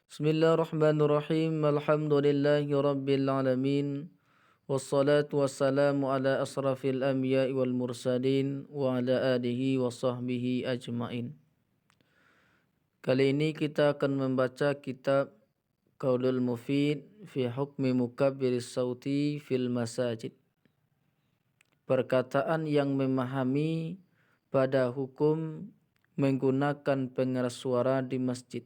Bismillahirrahmanirrahim. Alhamdulillahi rabbil alamin. Wassalatu wassalamu ala asrafil anbiya'i wal mursalin wa ala alihi wa sahbihi ajmain. Kali ini kita akan membaca kitab Qaulul Mufid fi hukmi mukabbiris sauti fil masajid. Perkataan yang memahami pada hukum menggunakan pengeras suara di masjid.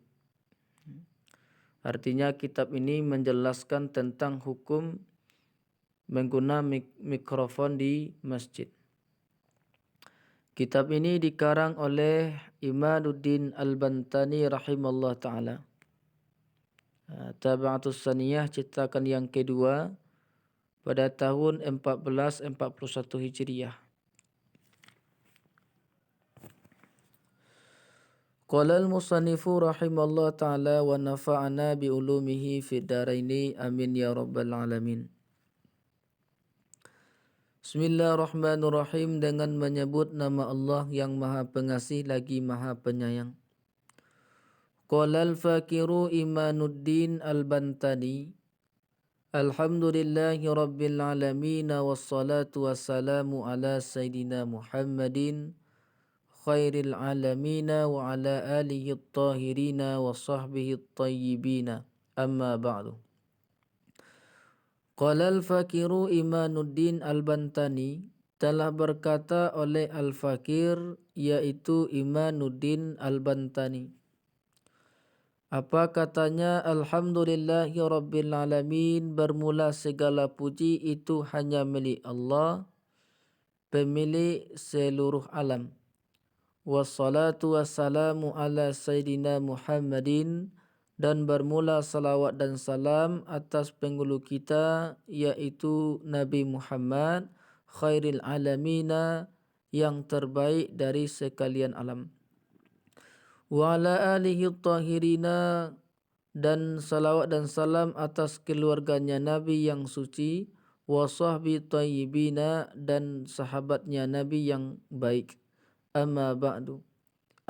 Artinya kitab ini menjelaskan tentang hukum menggunakan mikrofon di masjid. Kitab ini dikarang oleh Imaduddin Al-Bantani rahimallahu ta'ala. Tab'atus Saniyah cetakan yang kedua pada tahun 1441 Hijriah. Qala al-musannifu rahimallahu ta'ala wa nafa'ana bi ulumihi fid dharaini amin ya rabbal alamin. Bismillahirrahmanirrahim, dengan menyebut nama Allah yang Maha Pengasih lagi Maha Penyayang. Qala al-fakiru Imaduddin Al-Bantani, alhamdulillahi rabbil alamin wassalatu wassalamu ala sayyidina Muhammadin khairil alamina wa ala alihi at-tahirina wa sahbihi at-tayyibina, amma ba'du. Qala al-fakiru Imaduddin Al-Bantani, telah berkata oleh al-fakir yaitu Imaduddin Al-Bantani. Apa katanya? Alhamdulillahi rabbil alamin, bermula segala puji itu hanya milik Allah, pemilik seluruh alam. Wassalatu wassalamu ala sayyidina Muhammadin, dan bermula salawat dan salam atas penghulu kita yaitu Nabi Muhammad khairil alamina, yang terbaik dari sekalian alam. Wa ala alihi tahirina, dan salawat dan salam atas keluarganya Nabi yang suci, wa sahbi tayyibina, dan sahabatnya Nabi yang baik. Amma ba'du.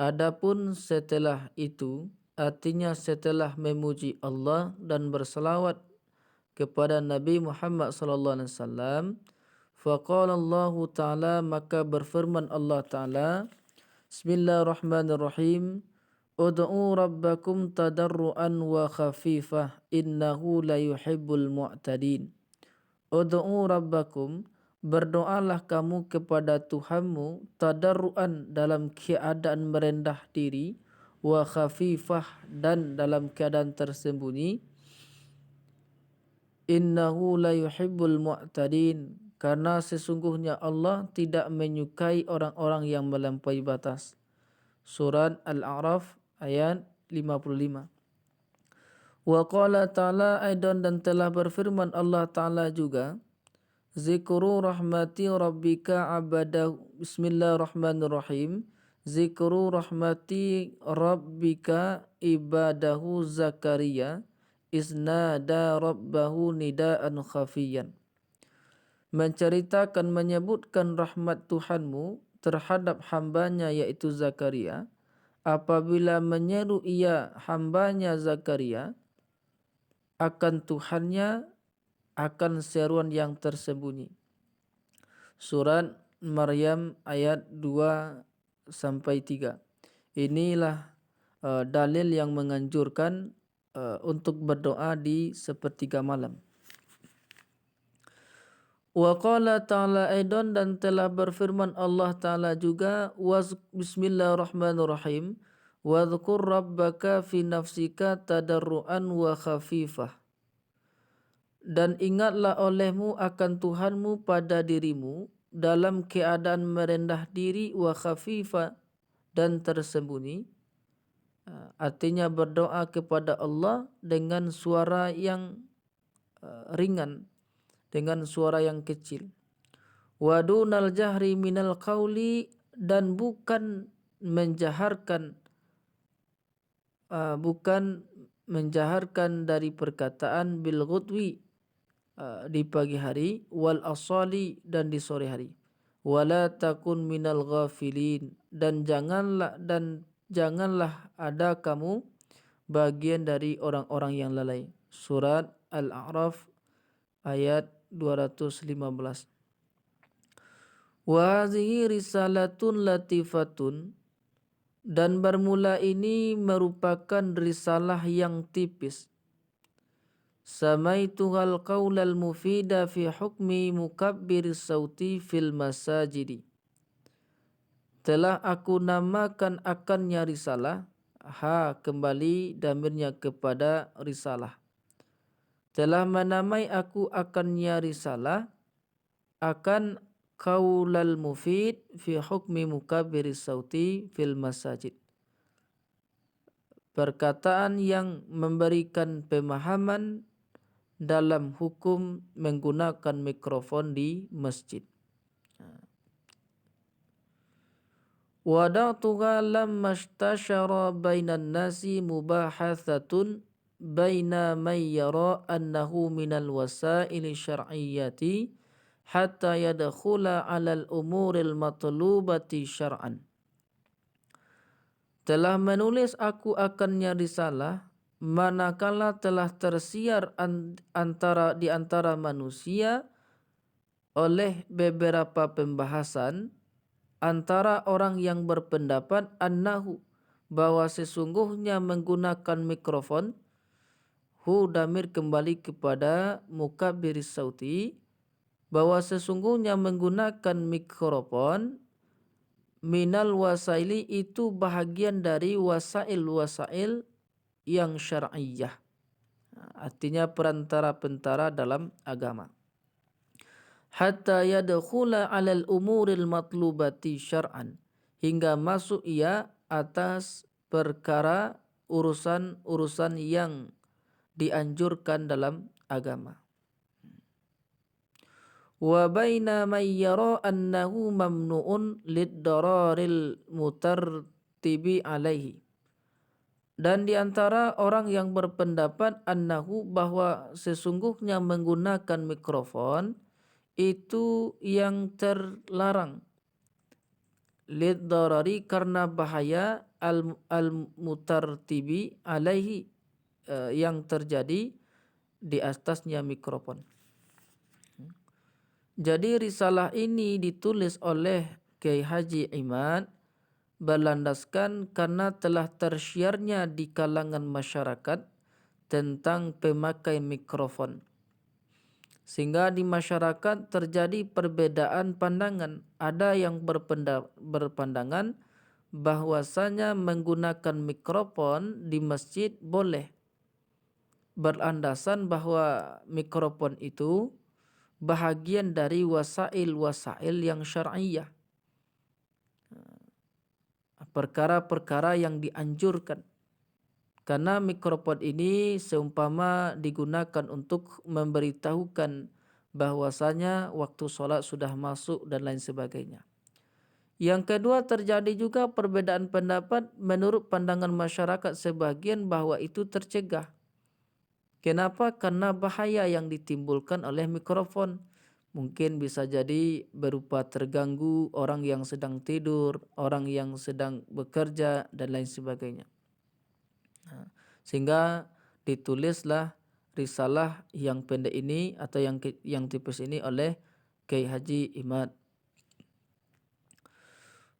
Adapun setelah itu, artinya setelah memuji Allah dan bersalawat kepada Nabi Muhammad sallallahu alaihi wasallam, faqala Allah taala, maka berfirman Allah taala, Bismillahirrahmanirrahim, ud'u rabbakum tadarruan wa khafifah innahu la yuhibbul mu'tadin. Ud'u rabbakum, berdoalah kamu kepada Tuhanmu, tadarruan, dalam keadaan merendah diri, wa khafifah, dan dalam keadaan tersembunyi. Innahu la yuhibbul mu'tadin, karena sesungguhnya Allah tidak menyukai orang-orang yang melampaui batas. Surat Al-A'raf ayat 55. Wa qala ta'ala aidan, dan telah berfirman Allah Ta'ala juga, Zikru rahmati rabbika abadahu. Bismillahirrahmanirrahim. Zikru rahmati rabbika ibadahu Zakaria isnada rabbahu nidaan khafiyan. Menceritakan, menyebutkan rahmat Tuhanmu terhadap hambanya yaitu Zakaria, apabila menyeru ia hambanya Zakaria akan Tuhannya akan seruan yang tersembunyi. Surat Maryam ayat 2 sampai 3. Inilah dalil yang menganjurkan untuk berdoa di sepertiga malam. Wa qala ta'ala aidan, dan telah berfirman Allah Ta'ala juga, Bismillahirrahmanirrahim, wadhkur rabbaka fi nafsika tadarruan wa khafifah, dan ingatlah olehmu akan Tuhanmu pada dirimu dalam keadaan merendah diri, wa khafifah, dan tersembunyi. Artinya berdoa kepada Allah dengan suara yang ringan, dengan suara yang kecil. Wa dunal jahri minal qawli, dan bukan menjaharkan dari perkataan, bil ghudwi, di pagi hari, wal asali, dan di sore hari. Wala takun minal ghafilin, dan janganlah ada kamu bagian dari orang-orang yang lalai. Surat Al-A'raf ayat 215. Wa hadhihi risalatun latifatun, dan bermula ini merupakan risalah yang tipis. Samaituhal qaulal mufida fi hukmi mukabbiris sauti fil masajidi. Telah aku namakan akannya risalah. Kembali damirnya kepada risalah. Telah menamai aku akannya risalah akan qaulal mufid fi hukmi mukabbiris sauti fil masajid. Perkataan yang memberikan pemahaman dalam hukum menggunakan mikrofon di masjid. Wada'tuha lamma ishtashara bainan nasi mubahathatun baina man yara annahu minal wasaili syar'iyyati hatta yadkhula 'alal umuril matlubati syar'an. Telah menulis aku akannya risalah manakala telah tersiar di antara manusia oleh beberapa pembahasan antara orang yang berpendapat annahu, bahwa sesungguhnya menggunakan mikrofon, damir kembali kepada mukabbiris sauti, bahwa sesungguhnya menggunakan mikrofon minal wasaili itu bahagian dari wasail yang syar'iyyah, artinya perantara-perantara dalam agama. Hatta yadkhula 'alal umuril matlubati syar'an, hingga masuk ia atas perkara urusan-urusan yang dianjurkan dalam agama. Wa baina man yara annahu mamnu'un lid-dararil mutartibi alaihi, dan di antara orang yang berpendapat annahu, bahwa sesungguhnya menggunakan mikrofon itu yang terlarang, lid-darari karena bahaya, al-mutartibi alaihi yang terjadi di atasnya mikrofon. Jadi risalah ini ditulis oleh Kiai Haji Imad berlandaskan karena telah tersiarnya di kalangan masyarakat tentang pemakai mikrofon, sehingga di masyarakat terjadi perbedaan pandangan. Ada yang berpandangan bahwasanya menggunakan mikrofon di masjid boleh, berlandasan bahwa mikrofon itu bahagian dari wasail yang syar'iyyah, perkara-perkara yang dianjurkan. Karena mikrofon ini seumpama digunakan untuk memberitahukan bahwasanya waktu sholat sudah masuk dan lain sebagainya. Yang kedua, terjadi juga perbedaan pendapat menurut pandangan masyarakat sebagian bahwa itu tercegah. Kenapa? Karena bahaya yang ditimbulkan oleh mikrofon. Mungkin bisa jadi berupa terganggu orang yang sedang tidur, orang yang sedang bekerja, dan lain sebagainya. Sehingga ditulislah risalah yang pendek ini atau yang tipis ini oleh Kiai Haji Imad.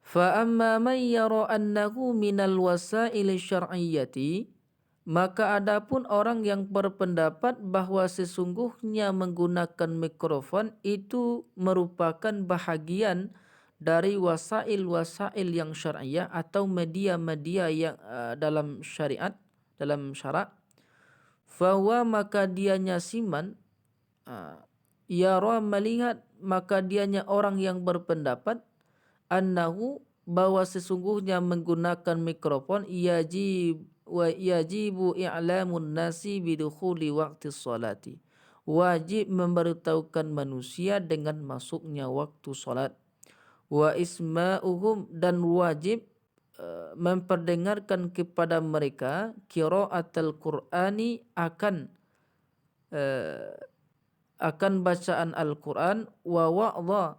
Fa amma man yara annahu minal wasaili syar'iyyati, maka adapun orang yang berpendapat bahwa sesungguhnya menggunakan mikrofon itu merupakan bahagian dari wasail yang syar'iyyah atau media-media yang dalam syariat, dalam syarak, fahuwa, maka dianya siman, yara, melihat, maka dianya orang yang berpendapat annahu, bahwa sesungguhnya menggunakan mikrofon yajibu i'lamun nasi bidukhuli waqti sholati, wajib memberitahukan manusia dengan masuknya waktu sholat, wa isma'uhum, dan wajib memperdengarkan kepada mereka qiraatul Qur'ani akan bacaan Al-Quran, wa wa'dha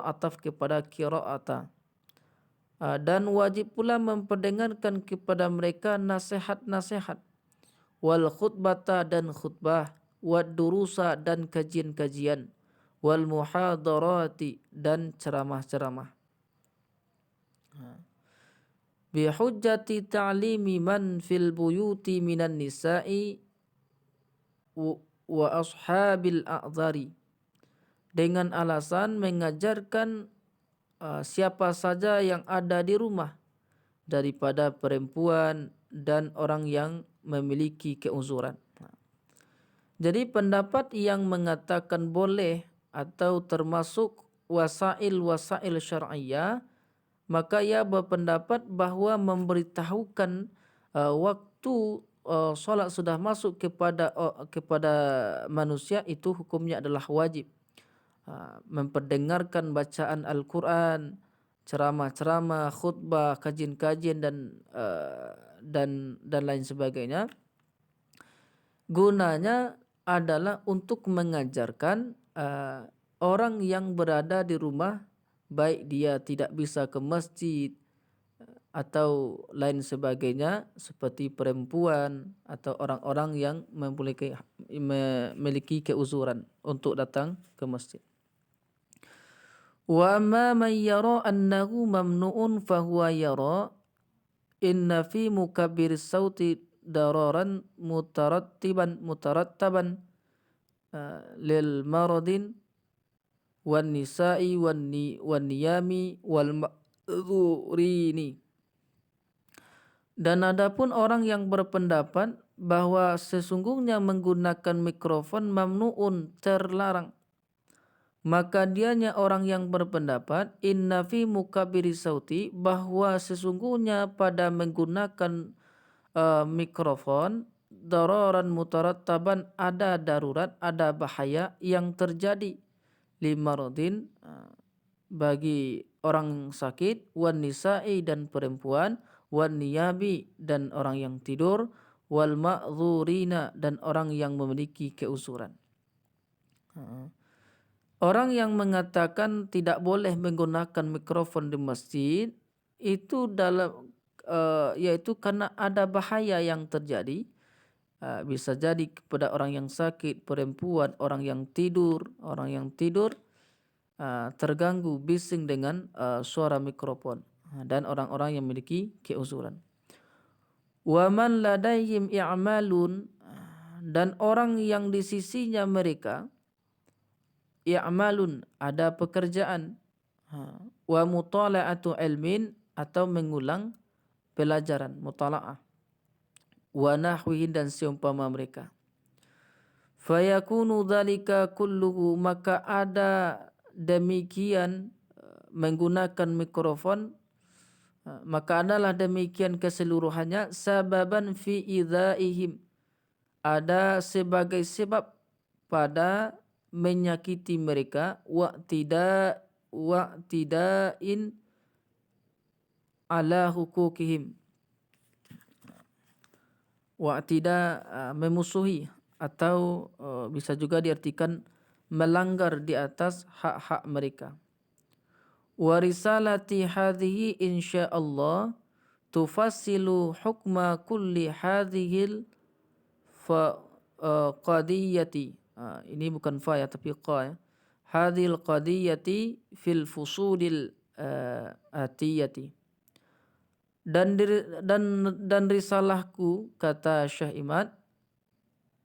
ataf kepada qiraata, Dan wajib pula memperdengarkan kepada mereka nasihat-nasihat, wal khutbata dan khutbah, wad durusa dan kajian-kajian, wal muhadarati dan ceramah-ceramah. Bihujjati ta'limi man fil buyuti minan nisa'i wa ashabil a'zari, dengan alasan mengajarkan siapa saja yang ada di rumah daripada perempuan dan orang yang memiliki keuzuran. Jadi pendapat yang mengatakan boleh atau termasuk wasail syar'iyyah, maka ia berpendapat bahwa memberitahukan waktu solat sudah masuk kepada manusia itu hukumnya adalah wajib. Memperdengarkan bacaan Al-Quran, ceramah-ceramah, khutbah, kajian-kajian dan lain sebagainya. Gunanya adalah untuk mengajarkan orang yang berada di rumah, baik dia tidak bisa ke masjid atau lain sebagainya, seperti perempuan atau orang-orang yang memiliki keuzuran untuk datang ke masjid. Wa ma man yara annahu mamnu'un fahuwa yara inna fi mukabbir sauti dararan mutarattaban lil maradin wan nisa'i wan niyami wal ma'dhurini. Dan adapun orang yang berpendapat bahwa sesungguhnya menggunakan mikrofon mamnu'un, terlarang, maka dianya orang yang berpendapat inna fi mukabiri sauti, bahwa sesungguhnya pada menggunakan mikrofon dararan mutarattaban, ada darurat, ada bahaya yang terjadi, limaradin, bagi orang sakit, wan nisa'i dan perempuan, wan niyabi dan orang yang tidur, wal ma'dzurina dan orang yang memiliki keuzuran. Orang yang mengatakan tidak boleh menggunakan mikrofon di masjid itu yaitu karena ada bahaya yang terjadi, bisa jadi kepada orang yang sakit, perempuan, orang yang tidur terganggu bising dengan suara mikrofon, dan orang-orang yang memiliki keuzuran. Wa man ladaihim i'malun, dan orang yang di sisinya mereka i'malun, ada pekerjaan, wa mutala'atu ilmin, atau mengulang pelajaran, mutala'ah, wa nahwihi dan seumpama mereka. Fayakunu dzalika kulluhu, maka ada demikian menggunakan mikrofon, maka adalah demikian keseluruhannya, sababan fi idzaihim, ada sebagai sebab pada menyakiti mereka, wa'tida'in ala hukukihim, memusuhi, atau bisa juga diartikan melanggar di atas hak-hak mereka. Wa risalati hadhihi insyaallah tufassilu hukma kulli hadhil qadiyati. Ini bukan fa ya, tapi qa ya. Hadhil qadiyati fil fusudil atiyati. Dan risalahku, kata Syekh Imad,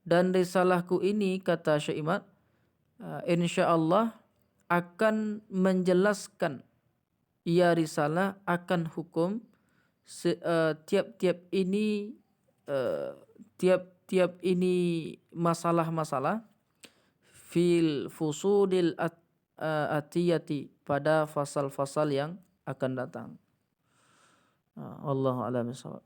dan risalahku ini, kata Syekh Imad, insyaallah akan menjelaskan, ia risalah akan hukum tiap-tiap ini masalah-masalah fil fusudil atiyati, pada fasal-fasal yang akan datang. Wallahu a'lam bishawab.